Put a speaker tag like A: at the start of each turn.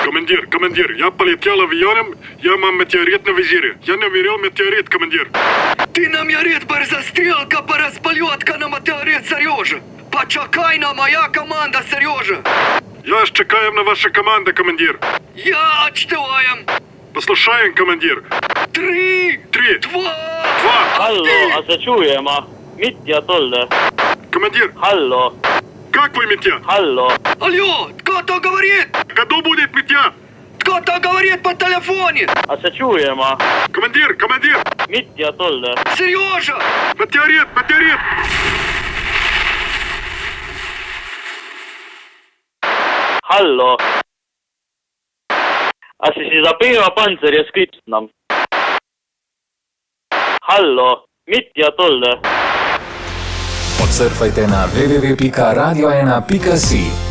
A: Командир, я полетел авианом, я мам метеорит на визире. Я намерил метеорит, командир.
B: Ты на метеорит берзастрелка, перезпольотка на метеорит, Сережа. Почекай на моя команда, Сережа.
A: Я ж чекаем на ваша команда, командир.
B: Я отстилаем.
A: Послушаем, командир.
B: 3, 2,
A: 2.
C: Hallo, a se čujemo? Mitja tolde.
A: Командир,
C: Hallo,
A: как вы, Митя?
C: hallo.
B: Алло, кто-то говорит?
A: Году будет, Митя?
B: Кто-то говорит по телефоне.
C: A se čujemo?
A: Командир,
C: Mitja tolde.
B: Сережа!
A: метеорит.
C: Hallo. A si zapeva pancer ja skriptnam. Hallo, Mitja tolde.
D: Odsurfajte na www.radio1.si.